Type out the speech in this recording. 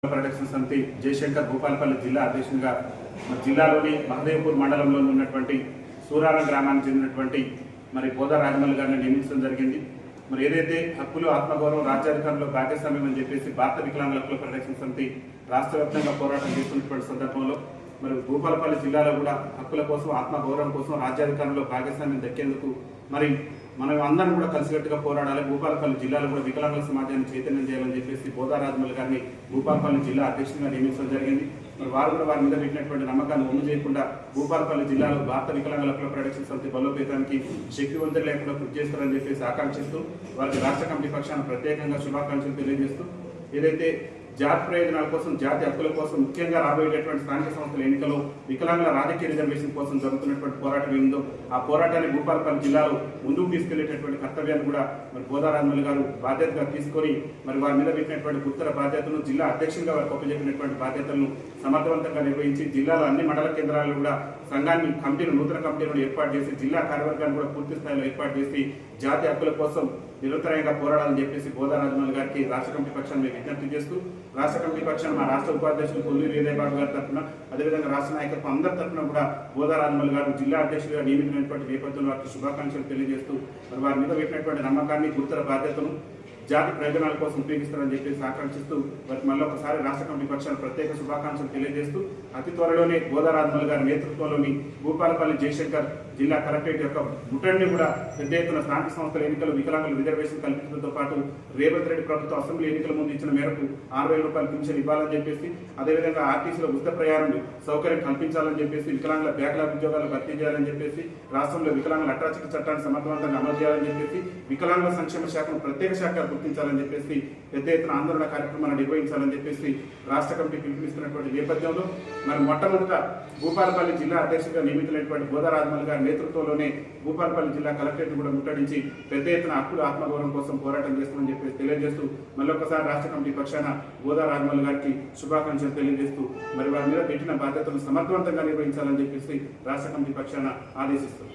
Protection సమితి జయశంకర్ భూపాలపల్లి జిల్లా అధ్యక్షునిగా జిల్లాలోని మహదేవ్పూర్ మండలంలో ఉన్నటువంటి సూరారం గ్రామానికి చెందినటువంటి బోదా రాజమల్లి గారిని నియమించడం జరిగింది. ఏదైతే హక్కులు ఆత్మగౌరవం రాజ్యాధికారంలో భాగస్వామ్యం అని చెప్పేసి భారత వికలాంగుల హక్కుల ప్రొటెక్షన్ సమితి రాష్ట్ర వ్యాప్తంగా పోరాటం చేస్తున్నటువంటి సందర్భంలో భూపాలపల్లి జిల్లాలో కూడా హక్కుల కోసం ఆత్మగౌరవం కోసం రాజ్యాధికారంలో భాగస్వామ్యం దక్కేందుకు మనం అందరం కూడా కలిసికట్టుగా పోరాడాలి. భూపాలపల్లి జిల్లాలో కూడా వికలాంగుల సమాజాన్ని చైతన్యం చేయాలని చెప్పేసి బోదా రాజమల్లి గారిని భూపాలపల్లి జిల్లా అధ్యక్షునిగా నియమించడం జరిగింది. వారు కూడా వారి మీద పెట్టినటువంటి నమ్మకాన్ని ఒమ్ము చేయకుండా భూపాలపల్లి జిల్లాలో భారత వికలాంగుల హక్కుల ప్రొటెక్షన్ సమితి బలోపేతానికి శక్తివంతులు లేకుండా కృషి చేస్తారని చెప్పేసి ఆకాంక్షిస్తూ వారికి రాష్ట్ర కమిటీ పక్షాన ప్రత్యేకంగా శుభాకాంక్షలు తెలియజేస్తూ ఏదైతే జాతి ప్రయోజనాల కోసం జాతి హక్కుల కోసం ముఖ్యంగా రాబోయేటటువంటి స్థానిక సంస్థల ఎన్నికల్లో వికలాంగుల రాజకీయ రిజర్వేషన్ కోసం జరుగుతున్నటువంటి పోరాటం ఏందో ఆ పోరాటాన్ని భూపాలపల్లి జిల్లాలో ముందుకు తీసుకెళ్లేటటువంటి కర్తవ్యాన్ని కూడా బోదా రాజమల్లి గారు బాధ్యతగా తీసుకొని వారి మీద పెట్టినటువంటి గుర్తర బాధ్యతలను జిల్లా అధ్యక్షులుగా వారికి ఒప్పజెప్పినటువంటి బాధ్యతలను సమర్థవంతంగా నిర్వహించి జిల్లాలో అన్ని మండల కేంద్రాల్లో కూడా సంఘాన్ని నూతన కమిటీలను ఏర్పాటు చేసి జిల్లా కార్యవర్గాన్ని కూడా పూర్తి స్థాయిలో ఏర్పాటు చేసి జాతి హక్కుల కోసం నిరంతరంగా పోరాడాలని చెప్పేసి బోదా రాజమల్లి గారికి రాష్ట్ర కమిటీ పక్షాన్ని మేము విజ్ఞప్తి చేస్తూ రాష్ట్ర కమిటీ పక్షాన్ని మా రాష్ట్ర ఉపాధ్యక్షులు కొల్లూరి వీరయ్యబాబు గారి తరఫున అదేవిధంగా రాష్ట్ర నాయకత్వం అందరి తరఫున కూడా బోదా రాజమల్లి గారు జిల్లా అధ్యక్షులుగా నియమించినటువంటి నేపథ్యంలో వారికి శుభాకాంక్షలు తెలియజేస్తూ వారి మీద పెట్టినటువంటి నమ్మకాన్ని గుర్తర బాధ్యతను జాతి ప్రయోజనాల కోసం ఉపయోగిస్తారని చెప్పేసి ఆకాంక్షిస్తూ వారికి మళ్ళీ ఒకసారి రాష్ట్ర కమిటీ పక్షాన్ని ప్రత్యేక శుభాకాంక్షలు తెలియజేస్తూ అతి త్వరలోనే బోదా రాజమల్లి గారి నేతృత్వంలోని భూపాలపల్లి జయశంకర్ జిల్లా కలెక్టరేట్ యొక్క ముట్టడిని కూడా పెద్ద ఎత్తున స్థానిక సంస్థల ఎన్నికలు వికలాంగుల రిజర్వేషన్ కల్పించడంతో పాటు రేవంత్ రెడ్డి ప్రభుత్వం అసెంబ్లీ ఎన్నికల ముందు ఇచ్చిన మేరకు 6,000 రూపాయల పింఛన్ ఇవ్వాలని చెప్పేసి అదేవిధంగా ఆర్టీసీలో ఉచిత ప్రయాణం సౌకర్యం కల్పించాలని చెప్పేసి వికలాంగుల బ్యాక్లాగ్ ఉద్యోగాలు భర్తీ చేయాలని చెప్పేసి రాష్ట్రంలో వికలాంగుల అట్రాసిటీ చట్టాన్ని సమర్థవంతంగా అమలు చేయాలని చెప్పేసి వికలాంగుల సంక్షేమ శాఖను ప్రత్యేక శాఖ గుర్తించాలని చెప్పేసి పెద్ద ఎత్తున ఆందోళన కార్యక్రమాన్ని నిర్వహించాలని చెప్పేసి రాష్ట్ర కమిటీ పిలుపునిస్తున్నటువంటి నేపథ్యంలో మొట్టమొదట భూపాలపల్లి జిల్లా అధ్యక్షుడిగా నియమితులైనటువంటి బోదా రాజమల్లి గారి నేతృత్వంలోనే భూపాలపల్లి జిల్లా కలెక్టరేట్ కూడా ముట్టడించి పెద్ద ఎత్తున హక్కులు ఆత్మగౌరవం కోసం పోరాటం చేస్తామని చెప్పేసి తెలియజేస్తూ మళ్ళొకసారి రాష్ట్ర కమిటీ పక్షాన బోదా రాజమల్లి గారికి శుభాకాంక్షలు తెలియజేస్తూ వారి మీద పెట్టిన బాధ్యతలను సమర్థవంతంగా నిర్వహించాలని చెప్పేసి రాష్ట్ర కమిటీ పక్షాన ఆదేశిస్తూ